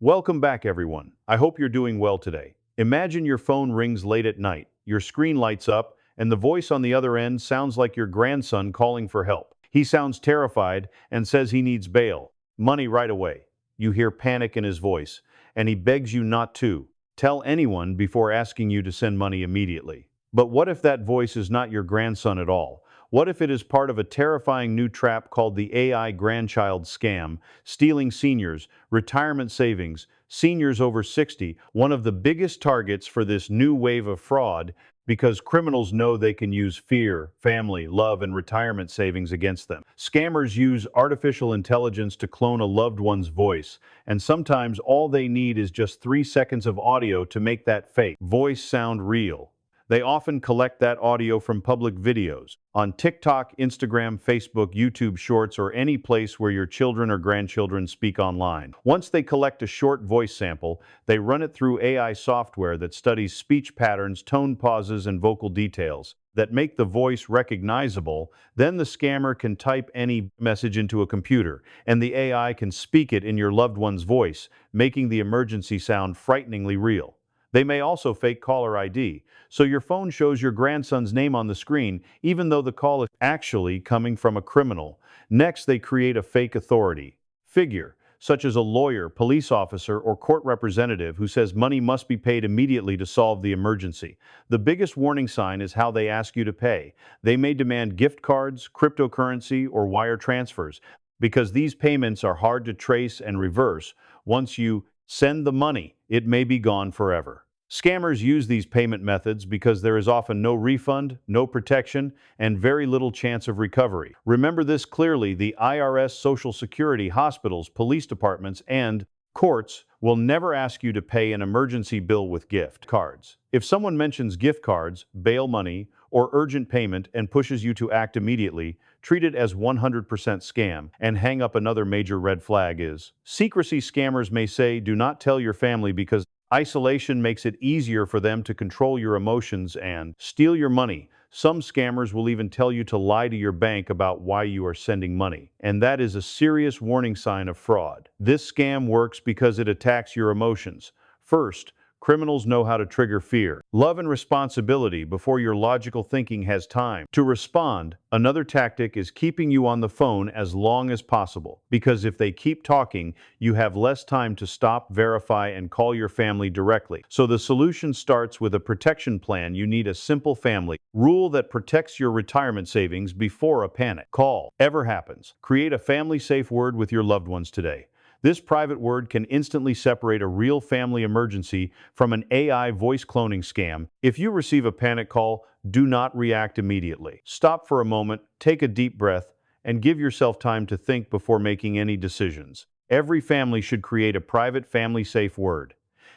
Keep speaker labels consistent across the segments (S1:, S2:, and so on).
S1: Welcome back, everyone. I hope you're doing well today. Imagine your phone rings late at night, your screen lights up, and the voice on the other end sounds like your grandson calling for help. He sounds terrified and says he needs bail, money right away. You hear panic in his voice, and he begs you not to tell anyone before asking you to send money immediately. But what if that voice is not your grandson at all? What if it is part of a terrifying new trap called the AI Grandchild Scam, stealing seniors' retirement savings, seniors over 60, one of the biggest targets for this new wave of fraud because criminals know they can use fear, family, love, and retirement savings against them. Scammers use artificial intelligence to clone a loved one's voice, and sometimes all they need is just 3 seconds of audio to make that fake voice sound real. They often collect that audio from public videos on TikTok, Instagram, Facebook, YouTube Shorts, or any place where your children or grandchildren speak online. Once they collect a short voice sample, they run it through AI software that studies speech patterns, tone pauses, and vocal details that make the voice recognizable. Then the scammer can type any message into a computer, and the AI can speak it in your loved one's voice, making the emergency sound frighteningly real. They may also fake caller ID, so your phone shows your grandson's name on the screen, even though the call is actually coming from a criminal. Next, they create a fake authority figure, such as a lawyer, police officer, or court representative who says money must be paid immediately to solve the emergency. The biggest warning sign is how they ask you to pay. They may demand gift cards, cryptocurrency, or wire transfers, because these payments are hard to trace and reverse. Once you send the money, it may be gone forever. Scammers use these payment methods because there is often no refund, no protection, and very little chance of recovery. Remember this clearly: the IRS, Social Security, hospitals, police departments, and courts will never ask you to pay an emergency bill with gift cards. If someone mentions gift cards, bail money, or urgent payment and pushes you to act immediately, treat it as 100% scam and hang up. Another major red flag is secrecy. Scammers may say, do not tell your family, because isolation makes it easier for them to control your emotions and steal your money. Some scammers will even tell you to lie to your bank about why you are sending money, and that is a serious warning sign of fraud. This scam works because it attacks your emotions. First, criminals know how to trigger fear, love, and responsibility before your logical thinking has time to respond. Another tactic is keeping you on the phone as long as possible, because if they keep talking, you have less time to stop, verify, and call your family directly. So the solution starts with a protection plan. You need a simple family rule that protects your retirement savings before a panic call ever happens. Create a family-safe word with your loved ones today. This private word can instantly separate a real family emergency from an AI voice cloning scam. If you receive a panic call, do not react immediately. Stop for a moment, take a deep breath, and give yourself time to think before making any decisions. Every family should create a private family-safe word.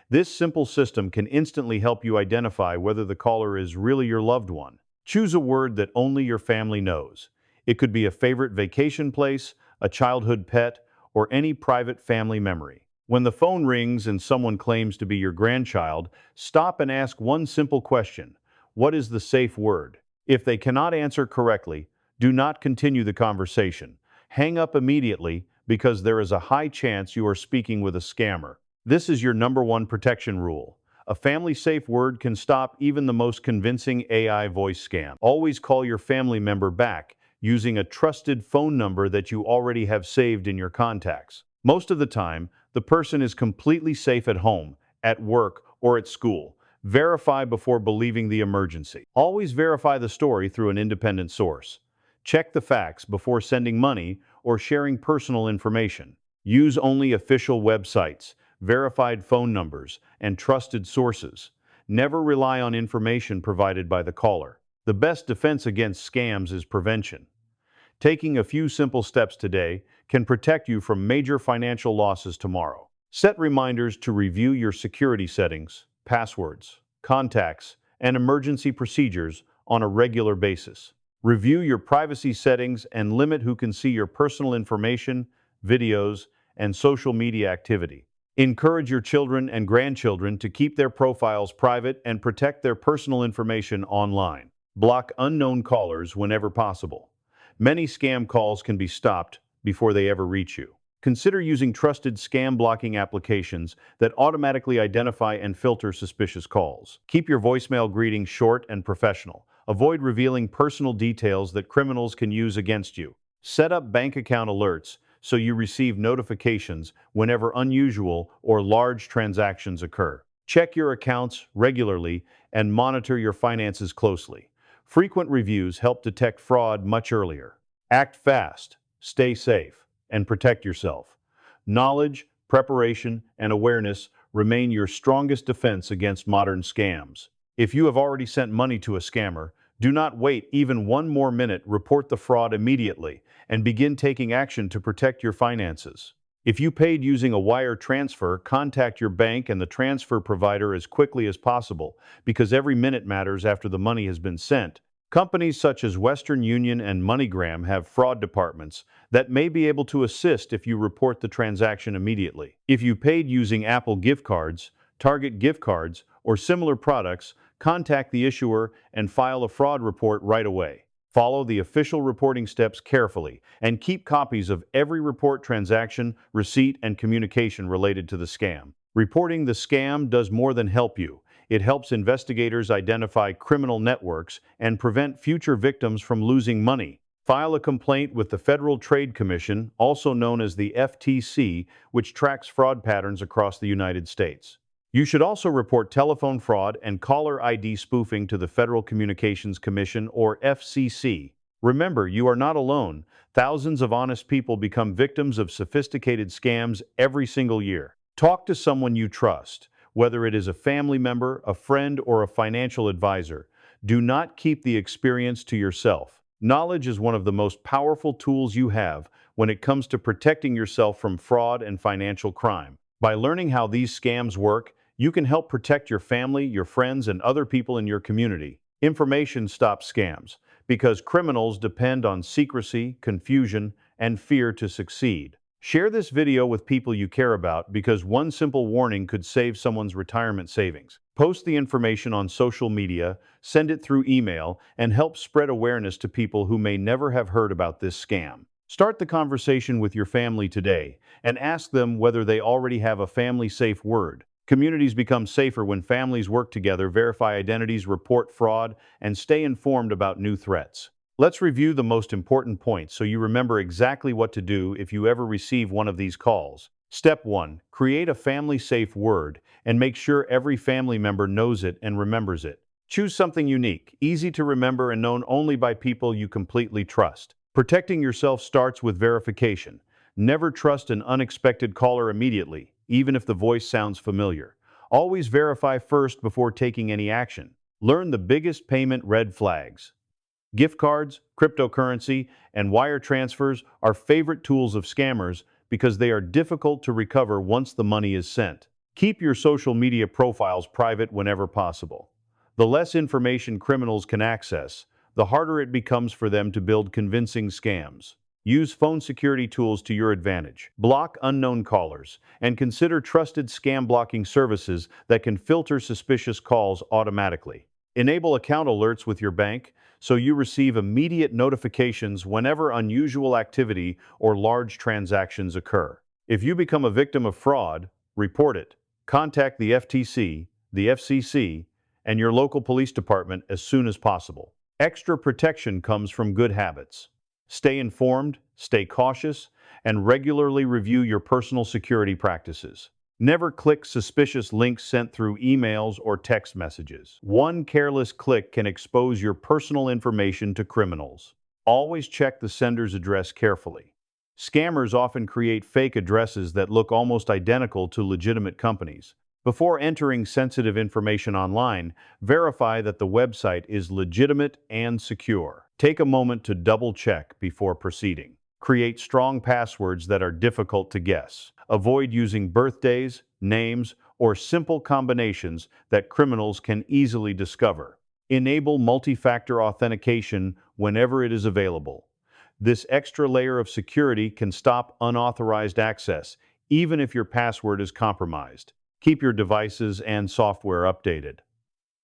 S1: This simple system can instantly help you identify whether the caller is really your loved one. Choose a word that only your family knows. It could be a favorite vacation place, a childhood pet, or any private family memory. When the phone rings and someone claims to be your grandchild, stop and ask one simple question: what is the safe word? If they cannot answer correctly, do not continue the conversation. Hang up immediately, because there is a high chance you are speaking with a scammer. This is your #1 protection rule. A family-safe word can stop even the most convincing AI voice scam. Always call your family member back using a trusted phone number that you already have saved in your contacts. Most of the time, the person is completely safe at home, at work, or at school. Verify before believing the emergency. Always verify the story through an independent source. Check the facts before sending money or sharing personal information. Use only official websites, verified phone numbers, and trusted sources. Never rely on information provided by the caller. The best defense against scams is prevention. Taking a few simple steps today can protect you from major financial losses tomorrow. Set reminders to review your security settings, passwords, contacts, and emergency procedures on a regular basis. Review your privacy settings and limit who can see your personal information, videos, and social media activity. Encourage your children and grandchildren to keep their profiles private and protect their personal information online. Block unknown callers whenever possible. Many scam calls can be stopped before they ever reach you. Consider using trusted scam blocking applications that automatically identify and filter suspicious calls. Keep your voicemail greetings short and professional. Avoid revealing personal details that criminals can use against you. Set up bank account alerts so you receive notifications whenever unusual or large transactions occur. Check your accounts regularly and monitor your finances closely. Frequent reviews help detect fraud much earlier. Act fast, stay safe, and protect yourself. Knowledge, preparation, and awareness remain your strongest defense against modern scams. If you have already sent money to a scammer, do not wait even one more minute. Report the fraud immediately and begin taking action to protect your finances. If you paid using a wire transfer, contact your bank and the transfer provider as quickly as possible because every minute matters after the money has been sent. Companies such as Western Union and MoneyGram have fraud departments that may be able to assist if you report the transaction immediately. If you paid using Apple gift cards, Target gift cards, or similar products, contact the issuer and file a fraud report right away. Follow the official reporting steps carefully and keep copies of every report transaction, receipt, and communication related to the scam. Reporting the scam does more than help you. It helps investigators identify criminal networks and prevent future victims from losing money. File a complaint with the Federal Trade Commission, also known as the FTC, which tracks fraud patterns across the United States. You should also report telephone fraud and caller ID spoofing to the Federal Communications Commission, or FCC. Remember, you are not alone. Thousands of honest people become victims of sophisticated scams every single year. Talk to someone you trust, whether it is a family member, a friend, or a financial advisor. Do not keep the experience to yourself. Knowledge is one of the most powerful tools you have when it comes to protecting yourself from fraud and financial crime. By learning how these scams work, you can help protect your family, your friends, and other people in your community. Information stops scams because criminals depend on secrecy, confusion, and fear to succeed. Share this video with people you care about because one simple warning could save someone's retirement savings. Post the information on social media, send it through email, and help spread awareness to people who may never have heard about this scam. Start the conversation with your family today and ask them whether they already have a family-safe word. Communities become safer when families work together, verify identities, report fraud, and stay informed about new threats. Let's review the most important points so you remember exactly what to do if you ever receive one of these calls. Step 1. Create a family-safe word and make sure every family member knows it and remembers it. Choose something unique, easy to remember, and known only by people you completely trust. Protecting yourself starts with verification. Never trust an unexpected caller immediately, even if the voice sounds familiar. Always verify first before taking any action. Learn the biggest payment red flags. Gift cards, cryptocurrency, and wire transfers are favorite tools of scammers because they are difficult to recover once the money is sent. Keep your social media profiles private whenever possible. The less information criminals can access, the harder it becomes for them to build convincing scams. Use phone security tools to your advantage. Block unknown callers, and consider trusted scam blocking services that can filter suspicious calls automatically. Enable account alerts with your bank so you receive immediate notifications whenever unusual activity or large transactions occur. If you become a victim of fraud, report it. Contact the FTC, the FCC, and your local police department as soon as possible. Extra protection comes from good habits. Stay informed, stay cautious, and regularly review your personal security practices. Never click suspicious links sent through emails or text messages. One careless click can expose your personal information to criminals. Always check the sender's address carefully. Scammers often create fake addresses that look almost identical to legitimate companies. Before entering sensitive information online, verify that the website is legitimate and secure. Take a moment to double-check before proceeding. Create strong passwords that are difficult to guess. Avoid using birthdays, names, or simple combinations that criminals can easily discover. Enable multi-factor authentication whenever it is available. This extra layer of security can stop unauthorized access, even if your password is compromised. Keep your devices and software updated.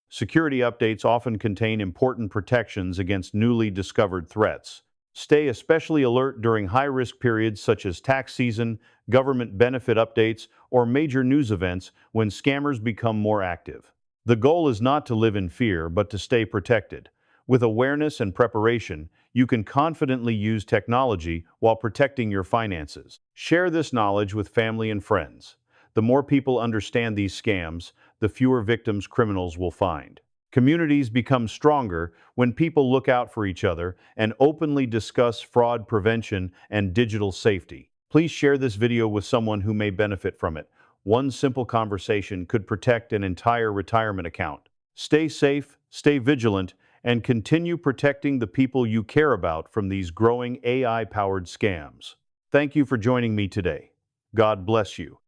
S1: Security updates often contain important protections against newly discovered threats. Stay especially alert during high-risk periods such as tax season, government benefit updates, or major news events when scammers become more active. The goal is not to live in fear, but to stay protected. With awareness and preparation, you can confidently use technology while protecting your finances. Share this knowledge with family and friends. The more people understand these scams, the fewer victims criminals will find. Communities become stronger when people look out for each other and openly discuss fraud prevention and digital safety. Please share this video with someone who may benefit from it. One simple conversation could protect an entire retirement account. Stay safe, stay vigilant, and continue protecting the people you care about from these growing AI-powered scams. Thank you for joining me today. God bless you.